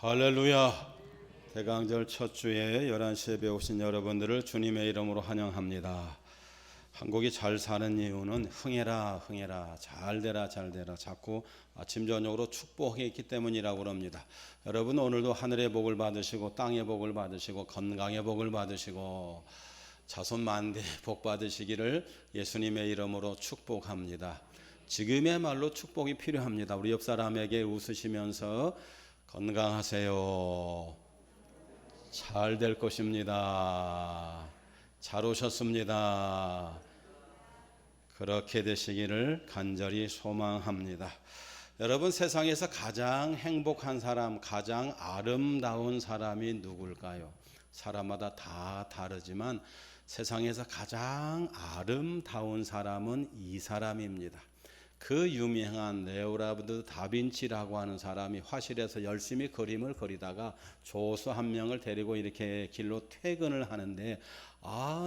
할렐루야. 대강절 첫 주에 11시에 배우신 여러분들을 주님의 이름으로 환영합니다. 한국이 잘 사는 이유는 흥해라 흥해라 잘되라 잘되라 자꾸 아침 저녁으로 축복이 있기 때문이라고 합니다. 여러분 오늘도 하늘의 복을 받으시고 땅의 복을 받으시고 건강의 복을 받으시고 자손 만대 복 받으시기를 예수님의 이름으로 축복합니다. 지금의 말로 축복이 필요합니다. 우리 옆 사람에게 웃으시면서 건강하세요. 잘 될 것입니다. 잘 오셨습니다. 그렇게 되시기를 간절히 소망합니다. 여러분 세상에서 가장 행복한 사람, 가장 아름다운 사람이 누굴까요? 사람마다 다 다르지만 세상에서 가장 아름다운 사람은 이 사람입니다. 그 유명한 레오나르도 다빈치라고 하는 사람이 화실에서 열심히 그림을 그리다가 조수 한 명을 데리고 이렇게 길로 퇴근을 하는데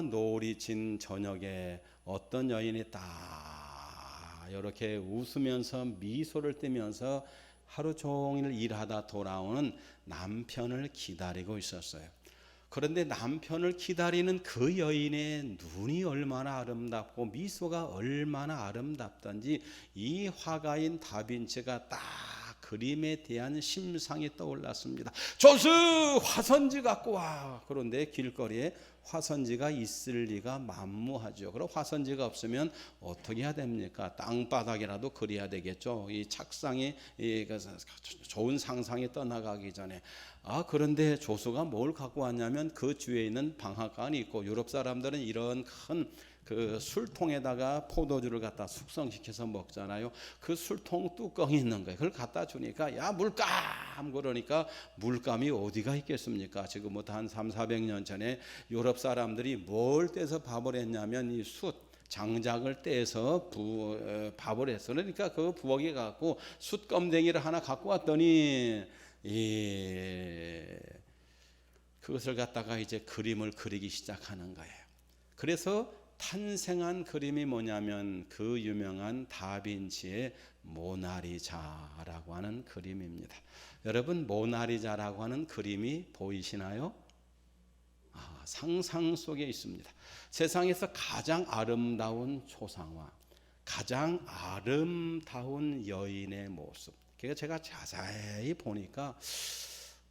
노을이 진 저녁에 어떤 여인이 딱 이렇게 웃으면서 미소를 띠면서 하루 종일 일하다 돌아오는 남편을 기다리고 있었어요. 그런데 남편을 기다리는 그 여인의 눈이 얼마나 아름답고 미소가 얼마나 아름답던지 이 화가인 다빈치가 딱 그림에 대한 심상이 떠올랐습니다. 조수 화선지 갖고 와. 그런데 길거리에 화선지가 있을 리가 만무하죠. 그럼 화선지가 없으면 어떻게 해야 됩니까? 땅바닥이라도 그려야 되겠죠. 이 착상이 좋은 상상이 떠나가기 전에. 그런데 조수가 뭘 갖고 왔냐면 그 주위에 있는 방앗간이 있고 유럽 사람들은 이런 큰 그 술통에다가 포도주를 갖다 숙성시켜서 먹잖아요. 그 술통 뚜껑이 있는 거예요. 그걸 갖다 주니까 야 물감 그러니까 물감이 어디가 있겠습니까? 지금부터 한 300-400년 전에 유럽 사람들이 뭘 떼서 밥을 했냐면 이 숯 장작을 떼서 밥을 했어. 그러니까 그 부엌에 갖고 숯검댕이를 하나 갖고 왔더니 그것을 갖다가 이제 그림을 그리기 시작하는 거예요. 그래서 탄생한 그림이 뭐냐면 그 유명한 다빈치의 모나리자라고 하는 그림입니다. 여러분 모나리자라고 하는 그림이 보이시나요? 상상 속에 있습니다. 세상에서 가장 아름다운 초상화, 가장 아름다운 여인의 모습. 그래서 제가 자세히 보니까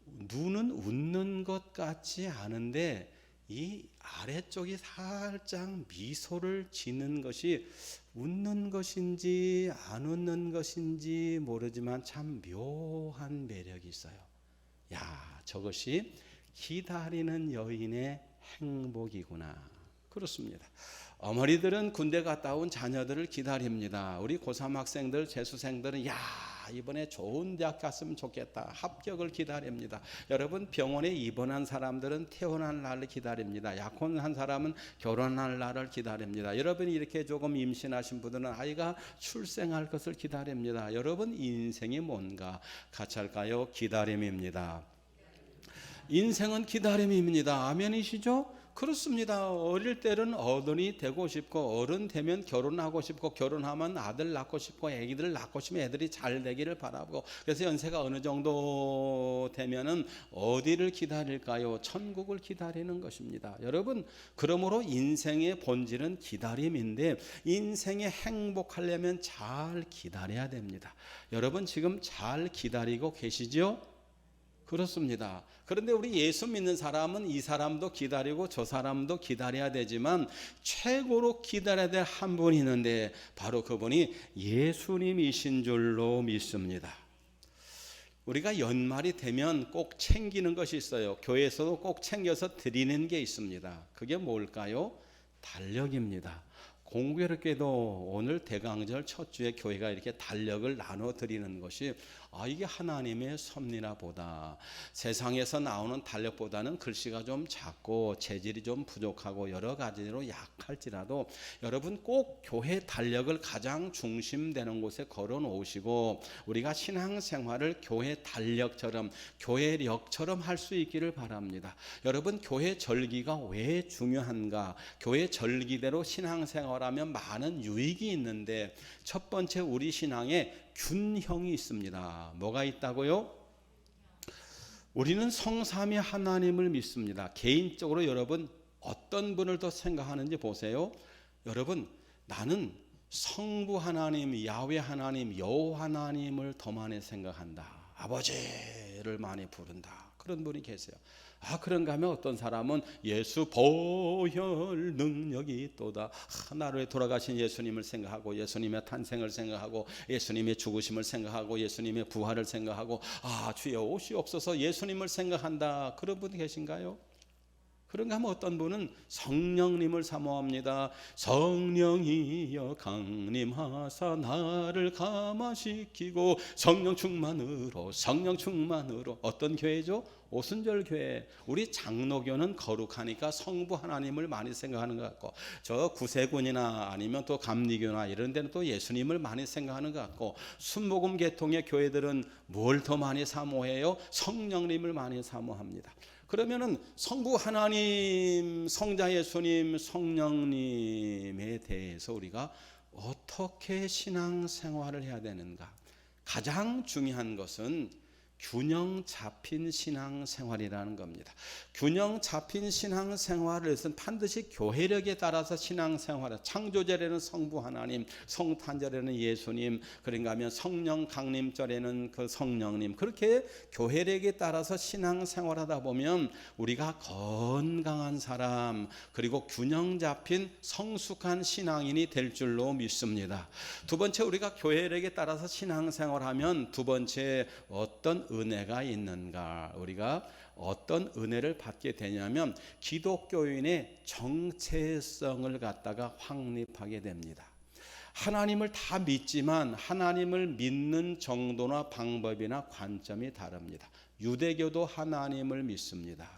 눈은 웃는 것 같지 않은데 이 아래쪽이 살짝 미소를 지는 것이 웃는 것인지 안 웃는 것인지 모르지만 참 묘한 매력이 있어요. 저것이 기다리는 여인의 행복이구나. 그렇습니다. 어머니들은 군대 갔다 온 자녀들을 기다립니다. 우리 고3 학생들, 재수생들은 이번에 좋은 대학 갔으면 좋겠다. 합격을 기다립니다. 여러분 병원에 입원한 사람들은 퇴원할 날을 기다립니다. 약혼한 사람은 결혼할 날을 기다립니다. 여러분이 이렇게 조금 임신하신 분들은 아이가 출생할 것을 기다립니다. 여러분 인생이 뭔가 같이 할까요? 기다림입니다. 인생은 기다림입니다. 아멘이시죠? 그렇습니다. 어릴 때는 어른이 되고 싶고 어른 되면 결혼하고 싶고 결혼하면 아들 낳고 싶고 애기들 낳고 싶으면 애들이 잘 되기를 바라고 그래서 연세가 어느 정도 되면은 어디를 기다릴까요? 천국을 기다리는 것입니다. 여러분 그러므로 인생의 본질은 기다림인데 인생에 행복하려면 잘 기다려야 됩니다. 여러분 지금 잘 기다리고 계시죠? 그렇습니다. 그런데 우리 예수 믿는 사람은 이 사람도 기다리고 저 사람도 기다려야 되지만 최고로 기다려야 될 한 분이 있는데 바로 그분이 예수님이신 줄로 믿습니다. 우리가 연말이 되면 꼭 챙기는 것이 있어요. 교회에서도 꼭 챙겨서 드리는 게 있습니다. 그게 뭘까요? 달력입니다. 공교롭게도 오늘 대강절 첫 주에 교회가 이렇게 달력을 나눠 드리는 것이 이게 하나님의 섭리나 보다. 세상에서 나오는 달력보다는 글씨가 좀 작고 재질이 좀 부족하고 여러 가지로 약할지라도 여러분 꼭 교회 달력을 가장 중심되는 곳에 걸어 놓으시고 우리가 신앙생활을 교회 달력처럼 교회력처럼 할 수 있기를 바랍니다. 여러분 교회 절기가 왜 중요한가? 교회 절기대로 신앙생활하면 많은 유익이 있는데 첫 번째 우리 신앙에 균형이 있습니다. 뭐가 있다고요? 우리는 성삼위 하나님을 믿습니다. 개인적으로 여러분 어떤 분을 더 생각하는지 보세요. 여러분, 나는 성부 하나님, 야훼 하나님, 여호와 하나님을 더 많이 생각한다. 아버지를 많이 부른다. 그런 분이 계세요. 그런가 하면 어떤 사람은 예수 보혈 능력이 또다. 하나로에 돌아가신 예수님을 생각하고 예수님의 탄생을 생각하고 예수님의 죽으심을 생각하고 예수님의 부활을 생각하고 주여 오시옵소서 예수님을 생각한다. 그런 분 계신가요? 그런가 하면 어떤 분은 성령님을 사모합니다. 성령이여 강림하사 나를 감화시키고 성령 충만으로 어떤 교회죠? 오순절 교회. 우리 장로교는 거룩하니까 성부 하나님을 많이 생각하는 것 같고 저 구세군이나 아니면 또 감리교나 이런 데는 또 예수님을 많이 생각하는 것 같고 순복음 계통의 교회들은 뭘 더 많이 사모해요? 성령님을 많이 사모합니다. 그러면은 성부 하나님, 성자 예수님, 성령님에 대해서 우리가 어떻게 신앙생활을 해야 되는가? 가장 중요한 것은 균형 잡힌 신앙생활이라는 겁니다. 균형 잡힌 신앙생활을 해서는 반드시 교회력에 따라서 신앙생활을, 창조절에는 성부 하나님, 성탄절에는 예수님, 그런가 하면 성령 강림절에는 그 성령님, 그렇게 교회력에 따라서 신앙생활하다 보면 우리가 건강한 사람, 그리고 균형 잡힌 성숙한 신앙인이 될 줄로 믿습니다. 두 번째, 우리가 교회력에 따라서 신앙생활하면 두 번째 어떤 은혜가 있는가? 우리가 어떤 은혜를 받게 되냐면 기독교인의 정체성을 갖다가 확립하게 됩니다. 하나님을 다 믿지만 하나님을 믿는 정도나 방법이나 관점이 다릅니다. 유대교도 하나님을 믿습니다.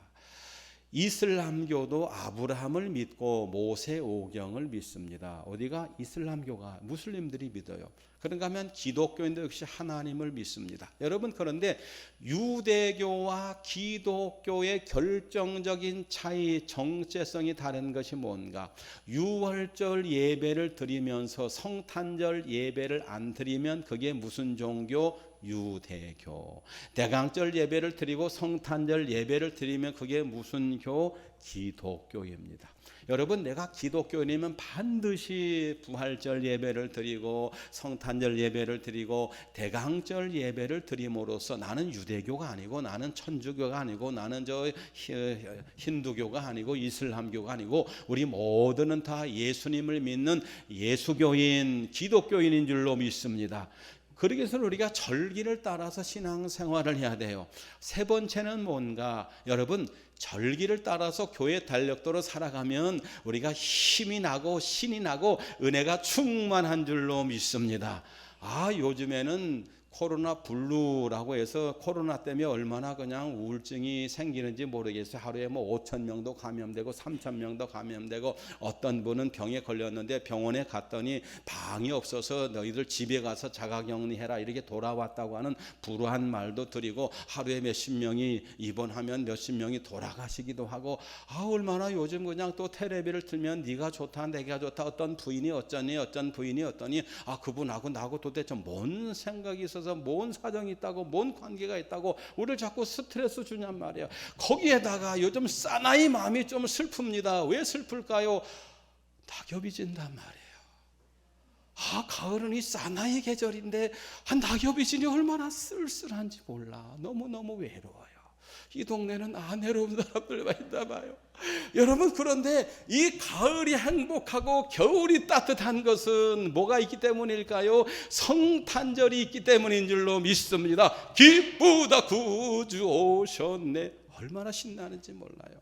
이슬람교도 아브라함을 믿고 모세 오경을 믿습니다. 어디가? 이슬람교가, 무슬림들이 믿어요. 그런가 하면 기독교인도 역시 하나님을 믿습니다. 여러분, 그런데 유대교와 기독교의 결정적인 차이, 정체성이 다른 것이 뭔가? 유월절 예배를 드리면서 성탄절 예배를 안 드리면 그게 무슨 종교? 유대교. 대강절 예배를 드리고 성탄절 예배를 드리면 그게 무슨 교? 기독교입니다. 여러분, 내가 기독교인이면 반드시 부활절 예배를 드리고 성탄절 예배를 드리고 대강절 예배를 드림으로써 나는 유대교가 아니고 나는 천주교가 아니고 나는 힌두교가 아니고 이슬람교가 아니고 우리 모두는 다 예수님을 믿는 예수교인, 기독교인인 줄로 믿습니다. 그러기 위해서는 우리가 절기를 따라서 신앙생활을 해야 돼요. 세 번째는 뭔가? 여러분, 절기를 따라서 교회 달력도로 살아가면 우리가 힘이 나고 신이 나고 은혜가 충만한 줄로 믿습니다. 요즘에는 코로나 블루라고 해서 코로나 때문에 얼마나 그냥 우울증이 생기는지 모르겠어요. 하루에 5,000명도 감염되고 3,000명도 감염되고 어떤 분은 병에 걸렸는데 병원에 갔더니 방이 없어서 너희들 집에 가서 자가격리해라 이렇게 돌아왔다고 하는 불우한 말도 드리고 하루에 몇십 명이 입원하면 몇십 명이 돌아가시기도 하고 얼마나 요즘 그냥 또 텔레비를 틀면 네가 좋다 내가 좋다 어떤 부인이 어쩌니 어떤 부인이 어떠니 그분하고 나하고 도대체 뭔 생각이 있어서 뭔 사정이 있다고 뭔 관계가 있다고 우리를 자꾸 스트레스 주냔 말이야. 거기에다가 요즘 사나이 마음이 좀 슬픕니다. 왜 슬플까요? 낙엽이 진단 말이에요. 가을은 이 사나이 계절인데 낙엽이 지니 얼마나 쓸쓸한지 몰라. 너무너무 외로워요. 이 동네는 외로운 사람들만 있나 봐요. 여러분, 그런데 이 가을이 행복하고 겨울이 따뜻한 것은 뭐가 있기 때문일까요? 성탄절이 있기 때문인 줄로 믿습니다. 기쁘다 구주 오셨네. 얼마나 신나는지 몰라요.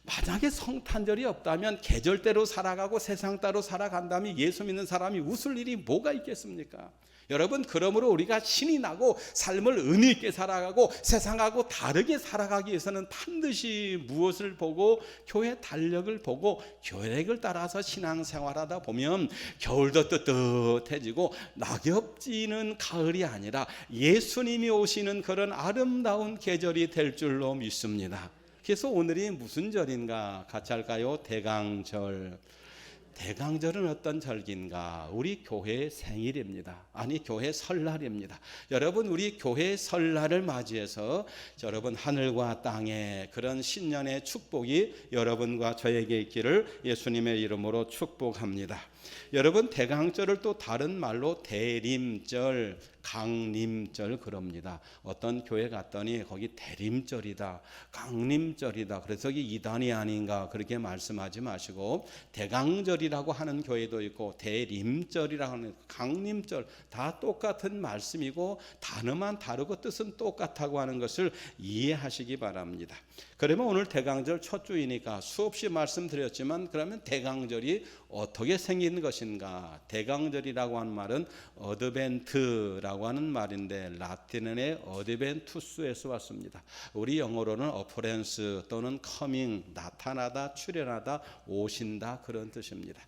만약에 성탄절이 없다면 계절대로 살아가고 세상 따로 살아간다면 예수 믿는 사람이 웃을 일이 뭐가 있겠습니까? 여러분, 그러므로 우리가 신이 나고 삶을 의미 있게 살아가고 세상하고 다르게 살아가기 위해서는 반드시 무엇을 보고? 교회 달력을 보고 교회력을 따라서 신앙생활하다 보면 겨울도 뜨뜻해지고 낙엽 지는 가을이 아니라 예수님이 오시는 그런 아름다운 계절이 될 줄로 믿습니다. 그래서 오늘이 무슨 절인가 같이 할까요? 대강절. 대강절은 어떤 절기인가? 우리 교회의 생일입니다. 아니, 교회 설날입니다. 여러분, 우리 교회 설날을 맞이해서 여러분 하늘과 땅에 그런 신년의 축복이 여러분과 저에게 있기를 예수님의 이름으로 축복합니다. 여러분, 대강절을 또 다른 말로 대림절, 강림절 그럽니다. 어떤 교회 갔더니 거기 대림절이다, 강림절이다, 그래서 이게 이단이 아닌가 그렇게 말씀하지 마시고 대강절이라고 하는 교회도 있고 대림절이라고 하는, 강림절 다 똑같은 말씀이고 단어만 다르고 뜻은 똑같다고 하는 것을 이해하시기 바랍니다. 그러면 오늘 대강절 첫 주이니까 수없이 말씀드렸지만, 그러면 대강절이 어떻게 생긴 것인가? 대강절이라고 하는 말은 어드벤트라고 하는 말인데 라틴어의 어드벤투스에서 왔습니다. 우리 영어로는 어퍼런스 또는 커밍, 나타나다, 출현하다, 오신다 그런 뜻입니다.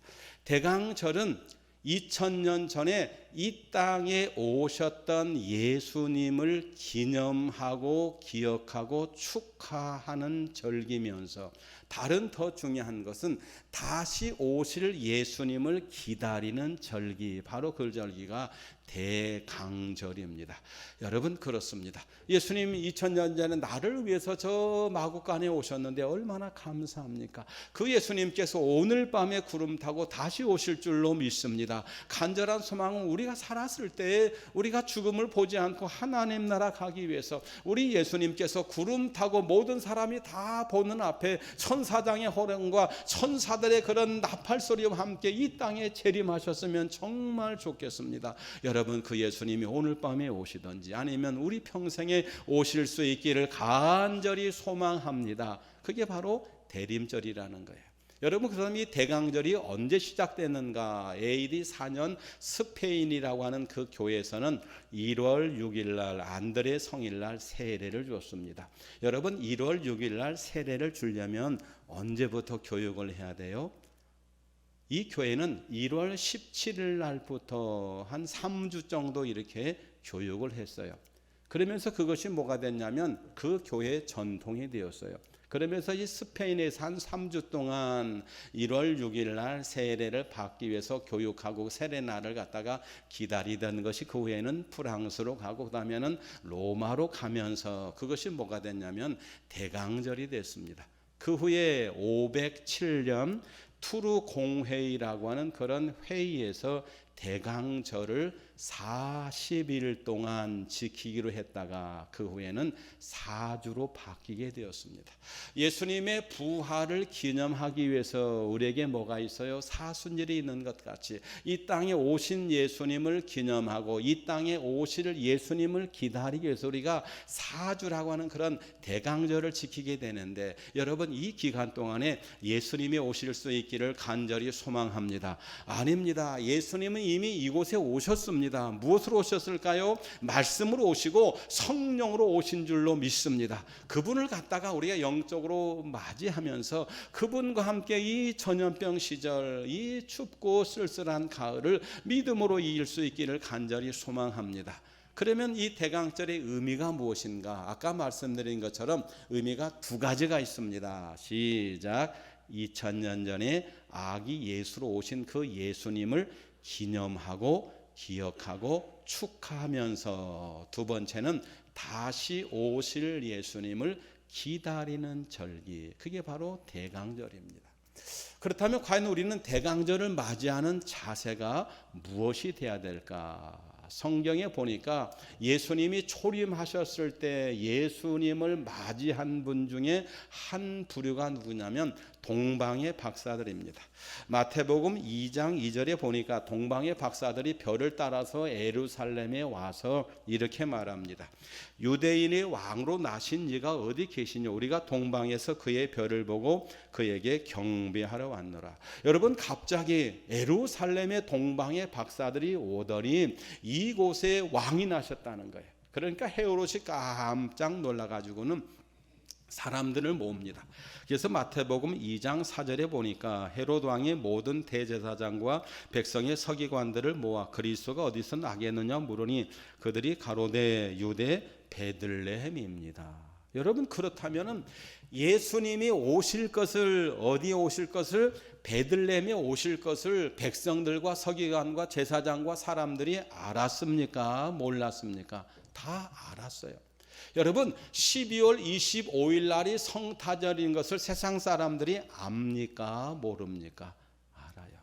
대강절은 2000년 전에 이 땅에 오셨던 예수님을 기념하고 기억하고 축하하는 절기면서, 다른 더 중요한 것은 다시 오실 예수님을 기다리는 절기, 바로 그 절기가 대강절입니다. 여러분, 그렇습니다. 예수님이 2000년 전에 나를 위해서 저 마국간에 오셨는데 얼마나 감사합니까? 그 예수님께서 오늘 밤에 구름 타고 다시 오실 줄로 믿습니다. 간절한 소망은 우리가 살았을 때 우리가 죽음을 보지 않고 하나님 나라 가기 위해서 우리 예수님께서 구름 타고 모든 사람이 다 보는 앞에 천사장의 호령과 천사들의 그런 나팔 소리와 함께 이 땅에 재림하셨으면 정말 좋겠습니다. 여러분, 그 예수님이 오늘 밤에 오시든지 아니면 우리 평생에 오실 수 있기를 간절히 소망합니다. 그게 바로 대림절이라는 거예요. 여러분, 그럼 이 대강절이 언제 시작됐는가? AD 4년 스페인이라고 하는 그 교회에서는 1월 6일 날 안드레 성일날 세례를 줬습니다. 여러분, 1월 6일 날 세례를 주려면 언제부터 교육을 해야 돼요? 이 교회는 1월 17일 날부터 한 3주 정도 이렇게 교육을 했어요. 그러면서 그것이 뭐가 됐냐면 그 교회의 전통이 되었어요. 그러면서 이 스페인에서 한 3주 동안 1월 6일 날 세례를 받기 위해서 교육하고 세례날을 갖다가 기다리던 것이, 그 후에는 프랑스로 가고 그 다음에는 로마로 가면서 그것이 뭐가 됐냐면 대강절이 됐습니다. 그 후에 507년 투르 공회의라고 하는 그런 회의에서 대강절을 40일 동안 지키기로 했다가 그 후에는 4주로 바뀌게 되었습니다. 예수님의 부활을 기념하기 위해서 우리에게 뭐가 있어요? 사순절이 있는 것 같이 이 땅에 오신 예수님을 기념하고 이 땅에 오실 예수님을 기다리기 위해서 우리가 4주라고 하는 그런 대강절을 지키게 되는데, 여러분, 이 기간 동안에 예수님이 오실 수 있기를 간절히 소망합니다. 아닙니다. 예수님은 이미 이곳에 오셨습니다. 무엇으로 오셨을까요? 말씀으로 오시고 성령으로 오신 줄로 믿습니다. 그분을 갖다가 우리가 영적으로 맞이하면서 그분과 함께 이 전염병 시절, 이 춥고 쓸쓸한 가을을 믿음으로 이길 수 있기를 간절히 소망합니다. 그러면 이 대강절의 의미가 무엇인가? 아까 말씀드린 것처럼 의미가 두 가지가 있습니다. 시작. 2000년 전에 아기 예수로 오신 그 예수님을 기념하고 기억하고 축하하면서, 두 번째는 다시 오실 예수님을 기다리는 절기, 그게 바로 대강절입니다. 그렇다면 과연 우리는 대강절을 맞이하는 자세가 무엇이 돼야 될까? 성경에 보니까 예수님이 초림하셨을 때 예수님을 맞이한 분 중에 한 부류가 누구냐면 동방의 박사들입니다. 마태복음 2장 2절에 보니까 동방의 박사들이 별을 따라서 예루살렘에 와서 이렇게 말합니다. 유대인의 왕으로 나신 이가 어디 계시냐? 우리가 동방에서 그의 별을 보고 그에게 경배하러 왔노라. 여러분, 갑자기 예루살렘의 동방의 박사들이 오더니 이곳에 왕이 나셨다는 거예요. 그러니까 헤롯이 깜짝 놀라가지고는 사람들을 모읍니다. 그래서 마태복음 2장 4절에 보니까 헤롯 왕이 모든 대제사장과 백성의 서기관들을 모아 그리스도가 어디서 나겠느냐 물으니 그들이 가로되 유대 베들레헴입니다. 여러분 그렇다면은 예수님이 오실 것을, 어디에 오실 것을, 베들레헴에 오실 것을 백성들과 서기관과 제사장과 사람들이 알았습니까? 몰랐습니까? 다 알았어요. 여러분 12월 25일 날이 성탄절인 것을 세상 사람들이 압니까? 모릅니까? 알아요.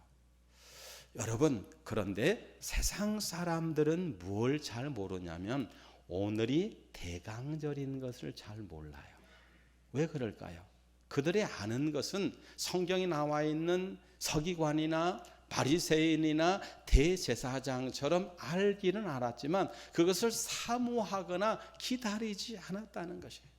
여러분 그런데 세상 사람들은 뭘 잘 모르냐면 오늘이 대강절인 것을 잘 몰라요. 왜 그럴까요? 그들이 아는 것은 성경에 나와 있는 서기관이나 바리새인이나 대제사장처럼 알기는 알았지만 그것을 사모하거나 기다리지 않았다는 것이에요.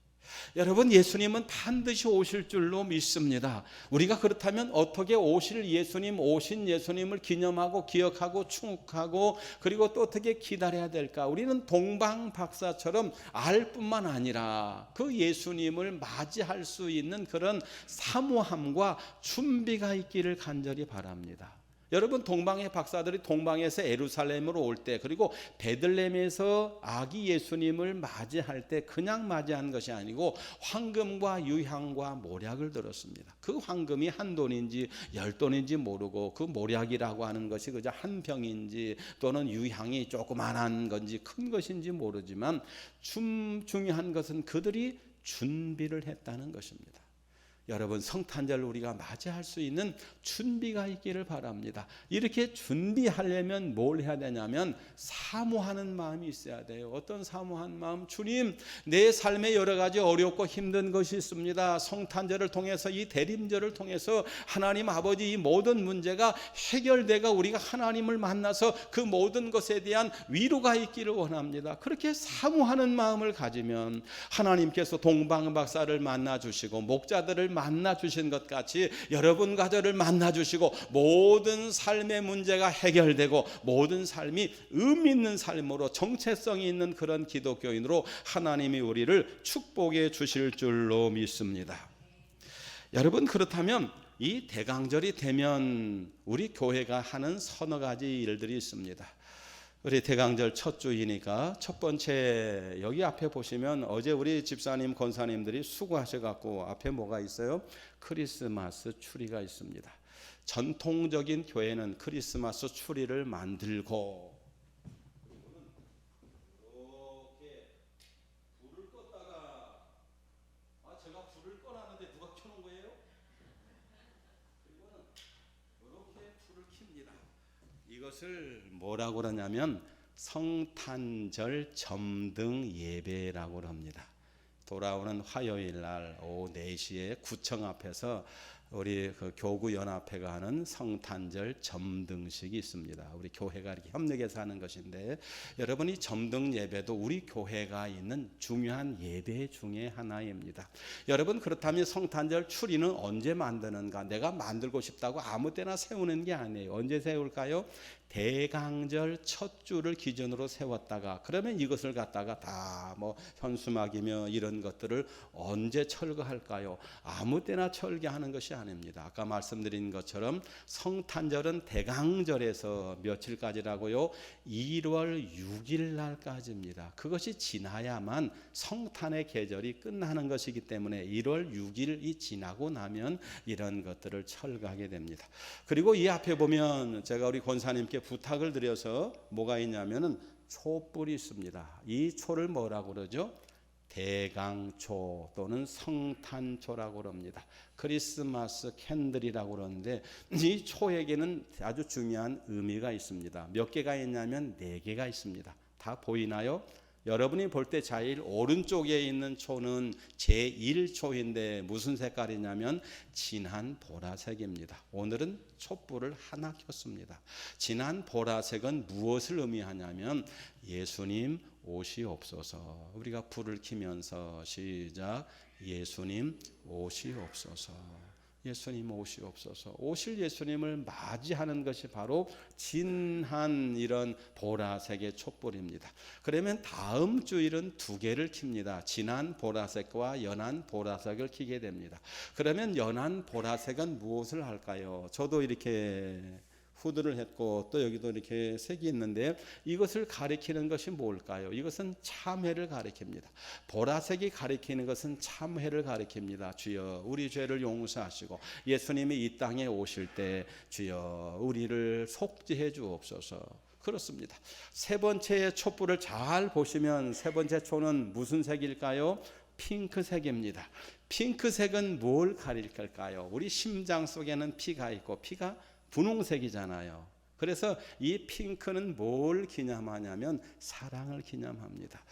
여러분 예수님은 반드시 오실 줄로 믿습니다. 우리가 그렇다면 어떻게 오실 예수님, 오신 예수님을 기념하고 기억하고 축하하고 그리고 또 어떻게 기다려야 될까? 우리는 동방박사처럼 알 뿐만 아니라 그 예수님을 맞이할 수 있는 그런 사모함과 준비가 있기를 간절히 바랍니다. 여러분 동방의 박사들이 동방에서 예루살렘으로 올 때 그리고 베들레헴에서 아기 예수님을 맞이할 때 그냥 맞이한 것이 아니고 황금과 유향과 모략을 들었습니다. 그 황금이 한 돈인지 열 돈인지 모르고 그 모략이라고 하는 것이 그저 한 병인지 또는 유향이 조그만한 건지 큰 것인지 모르지만 중요한 것은 그들이 준비를 했다는 것입니다. 여러분 성탄절 우리가 맞이할 수 있는 준비가 있기를 바랍니다. 이렇게 준비하려면 뭘 해야 되냐면 사모하는 마음이 있어야 돼요. 어떤 사모한 마음? 주님, 내 삶에 여러 가지 어렵고 힘든 것이 있습니다. 성탄절을 통해서 이 대림절을 통해서 하나님 아버지 이 모든 문제가 해결되고 우리가 하나님을 만나서 그 모든 것에 대한 위로가 있기를 원합니다. 그렇게 사모하는 마음을 가지면 하나님께서 동방박사를 만나 주시고 목자들을 만나 주신 것 같이 여러분 가정을 만나 주시고 모든 삶의 문제가 해결되고 모든 삶이 의미 있는 삶으로 정체성이 있는 그런 기독교인으로 하나님이 우리를 축복해 주실 줄로 믿습니다. 여러분 그렇다면 이 대강절이 되면 우리 교회가 하는 서너 가지 일들이 있습니다. 우리 대강절 첫 주이니까 첫 번째 여기 앞에 보시면 어제 우리 집사님 권사님들이 수고하셔갖고 앞에 뭐가 있어요? 크리스마스 추리가 있습니다. 전통적인 교회는 크리스마스 추리를 만들고 이렇게 불을 껐다가 제가 불을 꺼놨는데 누가 켜놓은 거예요? 그리고는 이렇게 불을 킵니다. 이것을 뭐라고 그러냐면 성탄절 점등 예배라고 합니다. 돌아오는 화요일 날 오후 4시에 구청 앞에서 우리 그 교구연합회가 하는 성탄절 점등식이 있습니다. 우리 교회가 이렇게 협력해서 하는 것인데 여러분 이 점등 예배도 우리 교회가 있는 중요한 예배 중에 하나입니다. 여러분 그렇다면 성탄절 추리는 언제 만드는가? 내가 만들고 싶다고 아무 때나 세우는 게 아니에요. 언제 세울까요? 대강절 첫 주를 기준으로 세웠다가 그러면 이것을 갖다가 다 뭐 현수막이며 이런 것들을 언제 철거할까요? 아무 때나 철거하는 것이 아닙니다. 아까 말씀드린 것처럼 성탄절은 대강절에서 며칠까지라고요? 1월 6일 날까지입니다. 그것이 지나야만 성탄의 계절이 끝나는 것이기 때문에 1월 6일이 지나고 나면 이런 것들을 철거하게 됩니다. 그리고 이 앞에 보면 제가 우리 권사님께 부탁을 드려서 뭐가 있냐면은 촛불이 있습니다. 이 초를 뭐라고 그러죠? 대강초 또는 성탄초라고 그럽니다. 크리스마스 캔들이라고 그러는데 이 초에게는 아주 중요한 의미가 있습니다. 몇 개가 있냐면 4개가 있습니다. 다 보이나요? 여러분이 볼 때 제일 오른쪽에 있는 초는 제1초인데 무슨 색깔이냐면 진한 보라색입니다. 오늘은 촛불을 하나 켰습니다. 진한 보라색은 무엇을 의미하냐면 예수님 오시옵소서. 우리가 불을 켜면서 시작. 예수님 오시옵소서. 예수님 오시옵소서. 오실 예수님을 맞이하는 것이 바로 진한 이런 보라색의 촛불입니다. 그러면 다음 주일은 2개를 킵니다. 진한 보라색과 연한 보라색을 켜게 됩니다. 그러면 연한 보라색은 무엇을 할까요? 저도 이렇게 후드를 했고 또 여기도 이렇게 색이 있는데 이것을 가리키는 것이 뭘까요? 이것은 참회를 가리킵니다. 보라색이 가리키는 것은 참회를 가리킵니다. 주여 우리 죄를 용서하시고 예수님이 이 땅에 오실 때 주여 우리를 속죄해 주옵소서. 그렇습니다. 세 번째의 촛불을 잘 보시면 세 번째 초는 무슨 색일까요? 핑크색입니다. 핑크색은 뭘 가리킬까요? 우리 심장 속에는 피가 있고 피가 분홍색이잖아요. 그래서 이 핑크는 뭘 기념하냐면 사랑을 기념합니다.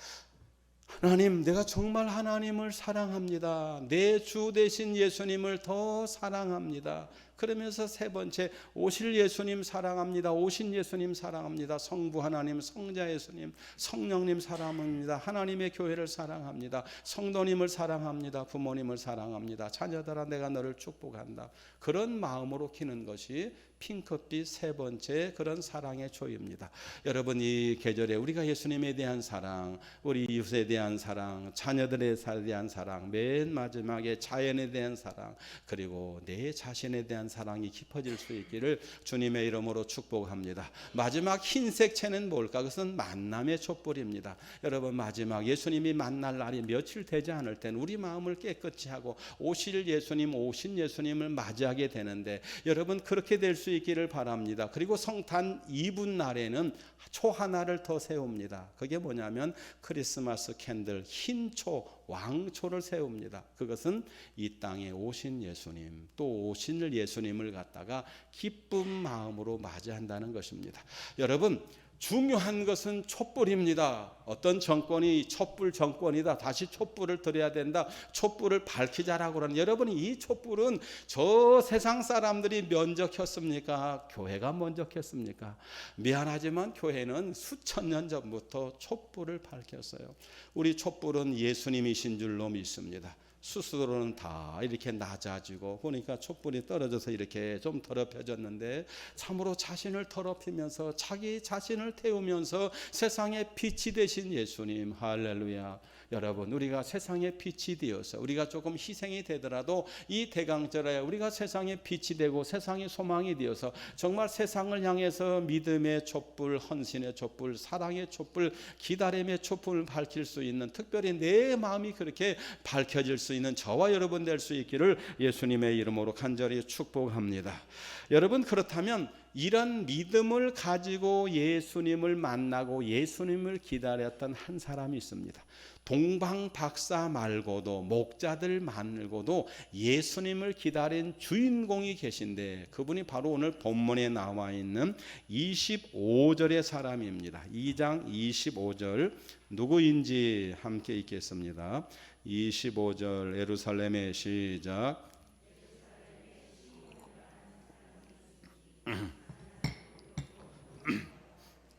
하나님, 내가 정말 하나님을 사랑합니다. 내 주 되신 예수님을 더 사랑합니다. 그러면서 세 번째, 오실 예수님 사랑합니다. 오신 예수님 사랑합니다. 성부 하나님, 성자 예수님, 성령님 사랑합니다. 하나님의 교회를 사랑합니다. 성도님을 사랑합니다. 부모님을 사랑합니다. 자녀들아, 내가 너를 축복한다. 그런 마음으로 키는 것이 핑크빛 세 번째 그런 사랑의 초입니다. 여러분, 이 계절에 우리가 예수님에 대한 사랑, 우리 이웃에 대한 사랑, 자녀들에 대한 사랑, 맨 마지막에 자연에 대한 사랑, 그리고 내 자신에 대한 사랑이 깊어질 수 있기를 주님의 이름으로 축복합니다. 마지막 흰색 채는 뭘까? 그것은 만남의 촛불입니다. 여러분, 마지막 예수님이 만날 날이 며칠 되지 않을 땐 우리 마음을 깨끗이 하고 오실 예수님, 오신 예수님을 맞이하게 되는데, 여러분 그렇게 될 수 있기를 바랍니다. 그리고 성탄 이분 날에는 초 하나를 더 세웁니다. 그게 뭐냐면 크리스마스 캔들, 흰초, 왕초를 세웁니다. 그것은 이 땅에 오신 예수님, 또 오실 예수님을 갖다가 기쁜 마음으로 맞이한다는 것입니다. 여러분, 중요한 것은 촛불입니다. 어떤 정권이 촛불 정권이다, 다시 촛불을 드려야 된다, 촛불을 밝히자라고 하는, 여러분 이 촛불은 저 세상 사람들이 먼저 켰습니까? 교회가 먼저 켰습니까? 미안하지만 교회는 수천 년 전부터 촛불을 밝혔어요. 우리 촛불은 예수님이신 줄로 믿습니다. 스스로는 다 이렇게 낮아지고 보니까 촛불이 떨어져서 이렇게 좀 더럽혀졌는데, 참으로 자신을 더럽히면서 자기 자신을 태우면서 세상의 빛이 되신 예수님, 할렐루야. 여러분, 우리가 세상의 빛이 되어서 우리가 조금 희생이 되더라도 이 대강절에 우리가 세상의 빛이 되고 세상의 소망이 되어서 정말 세상을 향해서 믿음의 촛불, 헌신의 촛불, 사랑의 촛불, 기다림의 촛불을 밝힐 수 있는, 특별히 내 마음이 그렇게 밝혀질 수 있는 저와 여러분 될 수 있기를 예수님의 이름으로 간절히 축복합니다. 여러분, 그렇다면 이런 믿음을 가지고 예수님을 만나고 예수님을 기다렸던 한 사람이 있습니다. 동방 박사 말고도, 목자들 말고도 예수님을 기다린 주인공이 계신데, 그분이 바로 오늘 본문에 나와 있는 25절의 사람입니다. 2장 25절 누구인지 함께 읽겠습니다. 25절 예루살렘의 시작.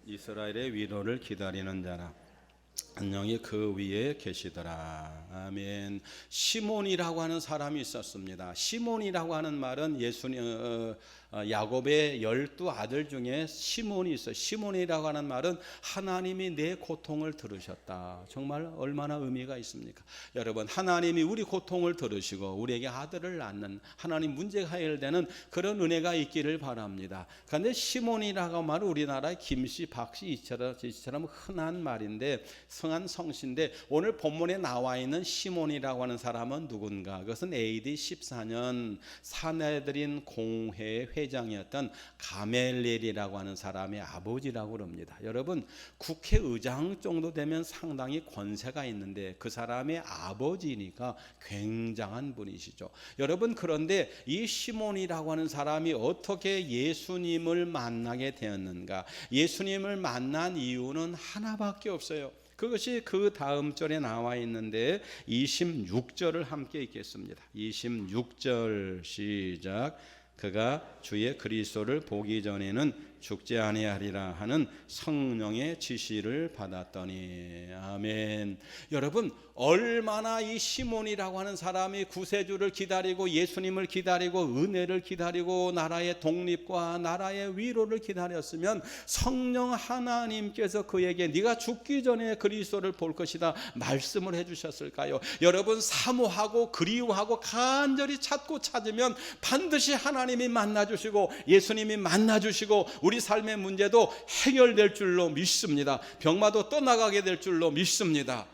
이스라엘의 위로를 기다리는 자라, 안녕히 그 위에 계시더라. 아멘. 시몬이라고 하는 사람이 있었습니다. 시몬이라고 하는 말은 야곱의 12 아들 중에 시몬이 있어요. 시몬이라고 하는 말은 하나님이 내 고통을 들으셨다. 정말 얼마나 의미가 있습니까? 여러분, 하나님이 우리 고통을 들으시고 우리에게 아들을 낳는, 하나님 문제가 해결되는 그런 은혜가 있기를 바랍니다. 그런데 시몬이라고 하는 말은 우리나라의 김씨, 박씨 이처럼 흔한 말인데, 성한 성씨인데, 오늘 본문에 나와 있는 시몬이라고 하는 사람은 누군가? 그것은 AD 14년 사내들인 공회 회장이었던 가멜리엘이라고 하는 사람의 아버지라고 합니다. 여러분, 국회의장 정도 되면 상당히 권세가 있는데 그 사람의 아버지니까 굉장한 분이시죠. 여러분, 그런데 이 시몬이라고 하는 사람이 어떻게 예수님을 만나게 되었는가? 예수님을 만난 이유는 하나밖에 없어요. 그것이 그 다음 절에 나와 있는데 26절을 함께 읽겠습니다. 26절 시작. 그가 주의 그리스도를 보기 전에는 죽지 아니하리라 하는 성령의 지시를 받았더니. 아멘. 여러분, 얼마나 이 시몬이라고 하는 사람이 구세주를 기다리고 예수님을 기다리고 은혜를 기다리고 나라의 독립과 나라의 위로를 기다렸으면 성령 하나님께서 그에게 네가 죽기 전에 그리스도를 볼 것이다 말씀을 해주셨을까요? 여러분, 사모하고 그리워하고 간절히 찾고 찾으면 반드시 하나님이 만나주시고 예수님이 만나주시고 우리 삶의 문제도 해결될 줄로 믿습니다. 병마도 떠나가게 될 줄로 믿습니다.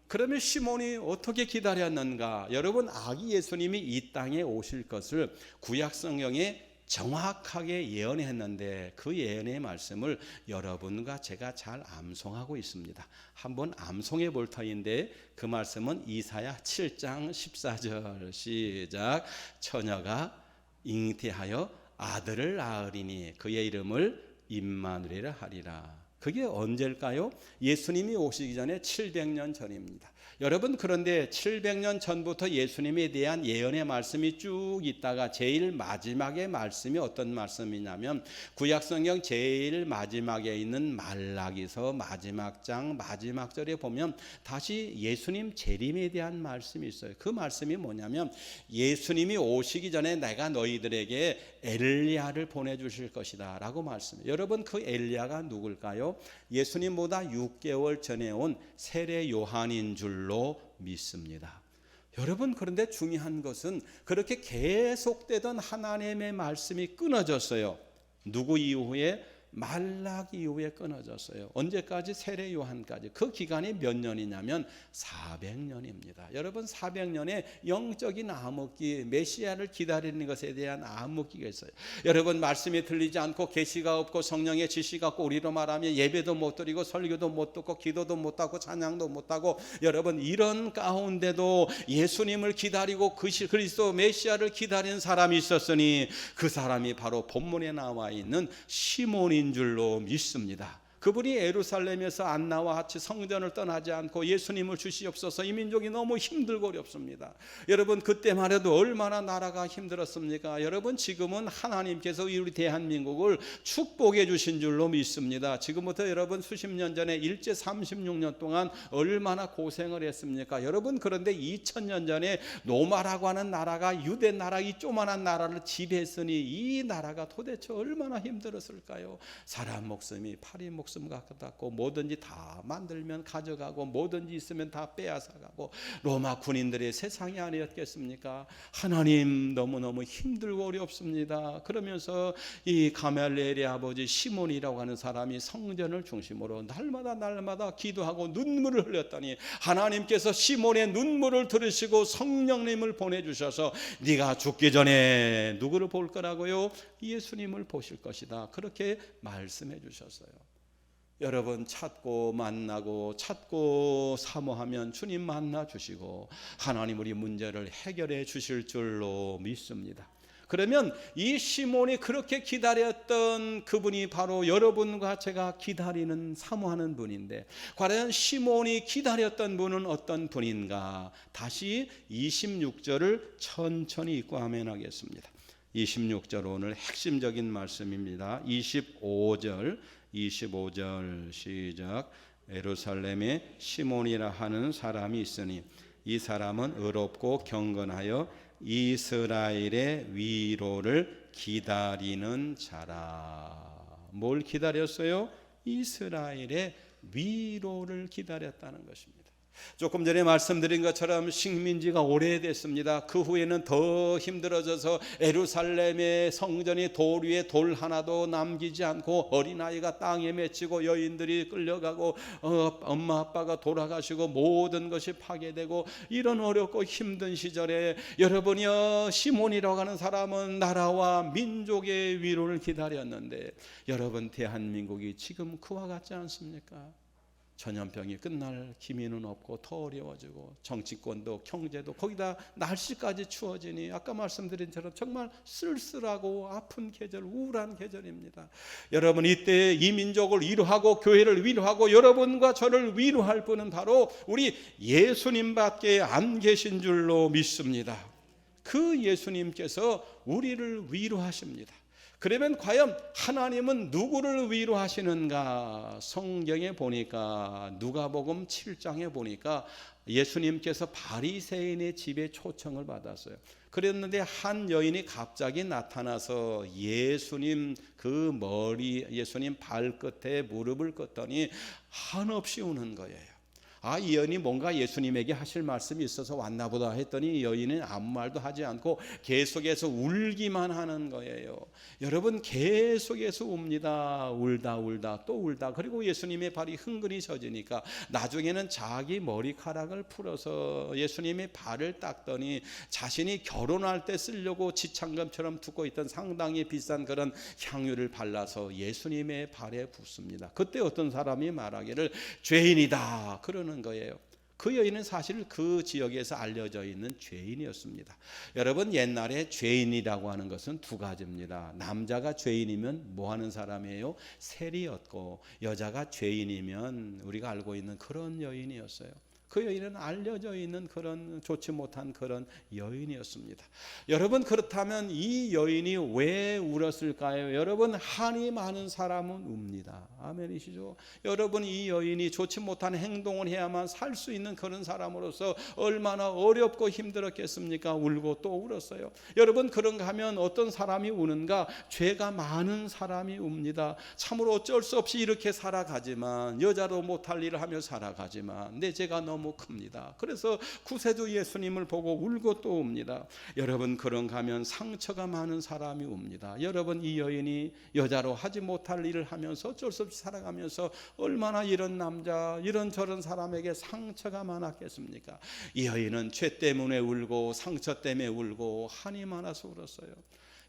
그러면 시몬이 어떻게 기다렸는가? 여러분, 아기 예수님이 이 땅에 오실 것을 구약 성경에 정확하게 예언했는데 그 예언의 말씀을 여러분과 제가 잘 암송하고 있습니다. 한번 암송해 볼 터인데 그 말씀은 이사야 7장 14절 시작. 처녀가 잉태하여 아들을 낳으리니 그의 이름을 임마누엘이라 하리라. 그게 언제일까요? 예수님이 오시기 전에 700년 전입니다. 여러분, 그런데 700년 전부터 예수님에 대한 예언의 말씀이 쭉 있다가 제일 마지막의 말씀이 어떤 말씀이냐면 구약성경 제일 마지막에 있는 말라기서 마지막 장 마지막 절에 보면 다시 예수님 재림에 대한 말씀이 있어요. 그 말씀이 뭐냐면 예수님이 오시기 전에 내가 너희들에게 엘리야를 보내주실 것이다 라고 말씀해요. 여러분, 그 엘리야가 누굴까요? 예수님보다 6개월 전에 온 세례 요한인 줄로 믿습니다. 여러분, 그런데 중요한 것은 그렇게 계속되던 하나님의 말씀이 끊어졌어요. 누구 이후에? 말라기 이후에 끊어졌어요. 언제까지? 세례 요한까지. 그 기간이 몇 년이냐면 400년입니다. 여러분, 400년의 영적인 암흑기, 메시아를 기다리는 것에 대한 암흑기가 있어요. 여러분, 말씀이 들리지 않고 계시가 없고 성령의 지시가 없고 우리로 말하면 예배도 못 드리고 설교도 못 듣고 기도도 못 하고 찬양도 못 하고 여러분, 이런 가운데도 예수님을 기다리고 그리스도 메시아를 기다리는 사람이 있었으니 그 사람이 바로 본문에 나와 있는 시몬이 줄로 믿습니다. 그분이 예루살렘에서 안나와 같이 성전을 떠나지 않고 예수님을 주시옵소서. 이 민족이 너무 힘들고 어렵습니다. 여러분, 그때만 해도 얼마나 나라가 힘들었습니까? 여러분, 지금은 하나님께서 우리 대한민국을 축복해 주신 줄로 믿습니다. 지금부터 여러분 수십 년 전에 일제 36년 동안 얼마나 고생을 했습니까? 여러분, 그런데 2000년 전에 로마라고 하는 나라가 유대 나라 이 조만한 나라를 지배했으니 이 나라가 도대체 얼마나 힘들었을까요? 사람 목숨이 파리 목숨 같고 뭐든지 다 만들면 가져가고 뭐든지 있으면 다 빼앗아가고 로마 군인들의 세상이 아니었겠습니까? 하나님, 너무너무 힘들고 어렵습니다. 그러면서 이 가말리엘의 아버지 시몬이라고 하는 사람이 성전을 중심으로 날마다 기도하고 눈물을 흘렸더니 하나님께서 시몬의 눈물을 들으시고 성령님을 보내주셔서 네가 죽기 전에 누구를 볼 거라고요? 예수님을 보실 것이다. 그렇게 말씀해 주셨어요. 여러분, 찾고 만나고 찾고 사모하면 주님 만나 주시고 하나님 우리 문제를 해결해 주실 줄로 믿습니다. 그러면 이 시몬이 그렇게 기다렸던 그분이 바로 여러분과 제가 기다리는 사모하는 분인데 과연 시몬이 기다렸던 분은 어떤 분인가? 다시 26절을 천천히 읽고 아멘 하겠습니다. 26절 오늘 핵심적인 말씀입니다. 25절 시작. 예루살렘에 시몬이라 하는 사람이 있으니 이 사람은 의롭고 경건하여 이스라엘의 위로를 기다리는 자라. 뭘 기다렸어요? 이스라엘의 위로를 기다렸다는 것입니다. 조금 전에 말씀드린 것처럼 식민지가 오래됐습니다. 그 후에는 더 힘들어져서 예루살렘의 성전이 돌 위에 돌 하나도 남기지 않고 어린아이가 땅에 맺히고 여인들이 끌려가고 엄마 아빠가 돌아가시고 모든 것이 파괴되고 이런 어렵고 힘든 시절에 여러분이요, 시몬이라고 하는 사람은 나라와 민족의 위로를 기다렸는데 여러분, 대한민국이 지금 그와 같지 않습니까? 전염병이 끝날 기미는 없고 더 어려워지고 정치권도 경제도 거기다 날씨까지 추워지니 아까 말씀드린 것처럼 정말 쓸쓸하고 아픈 계절, 우울한 계절입니다. 여러분, 이때 이 민족을 위로하고 교회를 위로하고 여러분과 저를 위로할 분은 바로 우리 예수님밖에 안 계신 줄로 믿습니다. 그 예수님께서 우리를 위로하십니다. 그러면 과연 하나님은 누구를 위로하시는가? 성경에 보니까 누가복음 7장에 보니까 예수님께서 바리새인의 집에 초청을 받았어요. 그랬는데 한 여인이 갑자기 나타나서 예수님 예수님 발끝에 무릎을 꿇더니 한없이 우는 거예요. 이 여인이 뭔가 예수님에게 하실 말씀이 있어서 왔나 보다 했더니 여인은 아무 말도 하지 않고 계속해서 울기만 하는 거예요. 여러분, 계속해서 웁니다. 울다 또 울다. 그리고 예수님의 발이 흥건히 젖으니까 나중에는 자기 머리카락을 풀어서 예수님의 발을 닦더니 자신이 결혼할 때 쓰려고 지창금처럼 두고 있던 상당히 비싼 그런 향유를 발라서 예수님의 발에 붓습니다. 그때 어떤 사람이 말하기를 죄인이다 그러는 거예요. 그 여인은 사실 그 지역에서 알려져 있는 죄인이었습니다. 여러분, 옛날에 죄인이라고 하는 것은 두 가지입니다. 남자가 죄인이면 뭐 하는 사람이에요? 세리였고, 여자가 죄인이면 우리가 알고 있는 그런 여인이었어요. 그 여인은 알려져 있는 그런 좋지 못한 그런 여인이었습니다. 여러분, 그렇다면 이 여인이 왜 울었을까요? 여러분, 한이 많은 사람은 웁니다. 아멘이시죠? 여러분, 이 여인이 좋지 못한 행동을 해야만 살 수 있는 그런 사람으로서 얼마나 어렵고 힘들었겠습니까? 울고 또 울었어요. 여러분, 그런가 하면 어떤 사람이 우는가? 죄가 많은 사람이 웁니다. 참으로 어쩔 수 없이 이렇게 살아가지만, 여자로 못할 일을 하며 살아가지만 내 죄가 너무 큽니다. 그래서 구세주 예수님을 보고 울고 또 웁니다. 여러분, 그런가 하면 상처가 많은 사람이 웁니다. 여러분, 이 여인이 여자로 하지 못할 일을 하면서 어쩔 수 없이 살아가면서 얼마나 이런 남자 이런저런 사람에게 상처가 많았겠습니까? 이 여인은 죄 때문에 울고 상처 때문에 울고 한이 많아서 울었어요.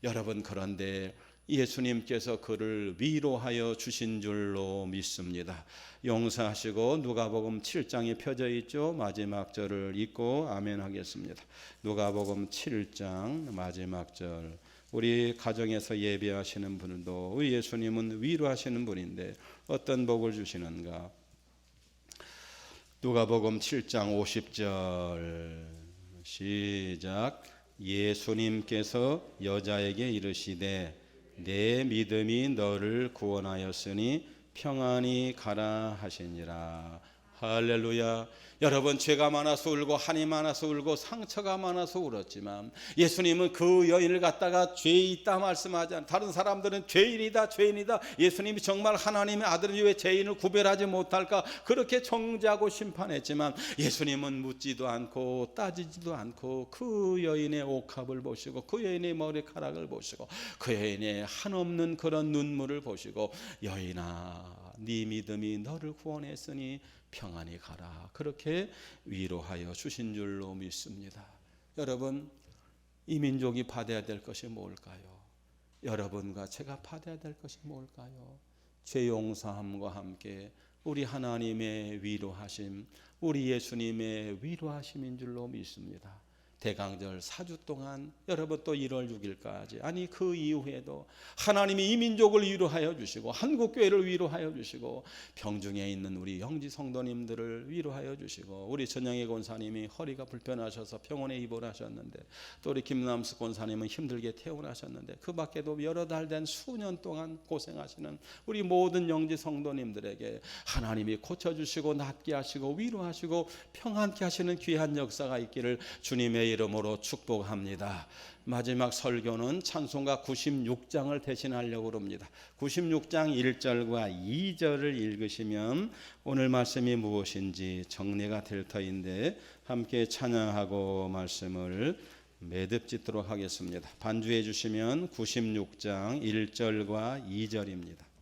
여러분, 그런데 예수님께서 그를 위로하여 주신 줄로 믿습니다. 용서하시고 누가복음 7장에 펴져 있죠. 마지막 절을 읽고 아멘 하겠습니다. 누가복음 7장 마지막 절. 우리 가정에서 예배하시는 분들도 예수님은 위로하시는 분인데 어떤 복을 주시는가? 누가복음 7장 50절 시작. 예수님께서 여자에게 이르시되 내 믿음이 너를 구원하였으니 평안히 가라 하시니라. 할렐루야. 여러분, 죄가 많아서 울고 한이 많아서 울고 상처가 많아서 울었지만 예수님은 그 여인을 갖다가 죄 있다 말씀하지 않아요. 다른 사람들은 죄인이다 죄인이다, 예수님이 정말 하나님의 아들이 왜 죄인을 구별하지 못할까 그렇게 정죄하고 심판했지만 예수님은 묻지도 않고 따지지도 않고 그 여인의 옥합을 보시고 그 여인의 머리카락을 보시고 그 여인의 한없는 그런 눈물을 보시고 여인아, 네 믿음이 너를 구원했으니 평안히 가라, 그렇게 위로하여 주신 줄로 믿습니다. 여러분, 이 민족이 받아야 될 것이 뭘까요? 여러분과 제가 받아야 될 것이 뭘까요? 죄 용서함과 함께 우리 하나님의 위로하심, 우리 예수님의 위로하심인 줄로 믿습니다. 대강절 4주 동안 여러분 또 1월 6일까지 아니 그 이후에도 하나님이 이 민족을 위로하여 주시고 한국교회를 위로하여 주시고 병중에 있는 우리 영지 성도님들을 위로하여 주시고 우리 전영희 권사님이 허리가 불편하셔서 병원에 입원하셨는데 또 우리 김남숙 권사님은 힘들게 퇴원하셨는데 그 밖에도 여러 달 된 수년 동안 고생하시는 우리 모든 영지 성도님들에게 하나님이 고쳐주시고 낫게 하시고 위로하시고 평안케 하시는 귀한 역사가 있기를 주님의 이름으로 축복합니다. 마지막 설교는 찬송가 96장을 대신하려고 합니다. 96장 1절과 2절을 읽으시면 오늘 말씀이 무엇인지 정리가 될 터인데 함께 찬양하고 말씀을 매듭짓도록 하겠습니다. 반주해 주시면 96장 1절과 2절입니다.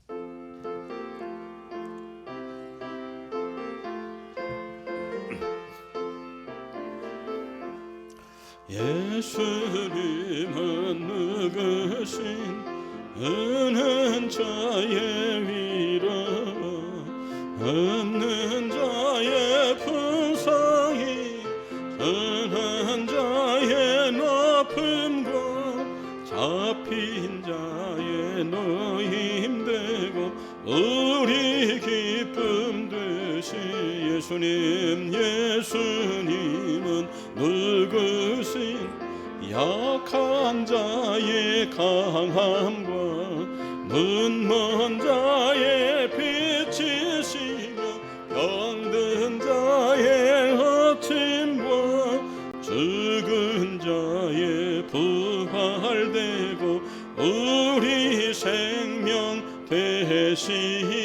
예수님은 누구신 은은 자의 위로 없는 자의 풍성이 선한 자의 높음과 잡힌 자의 노임되고 우리 기쁨 되시 예수님은 누구신 약한 자의 강함과 눈먼 자의 빛이시며 병든 자의 아침과 죽은 자의 부활되고 우리 생명 되시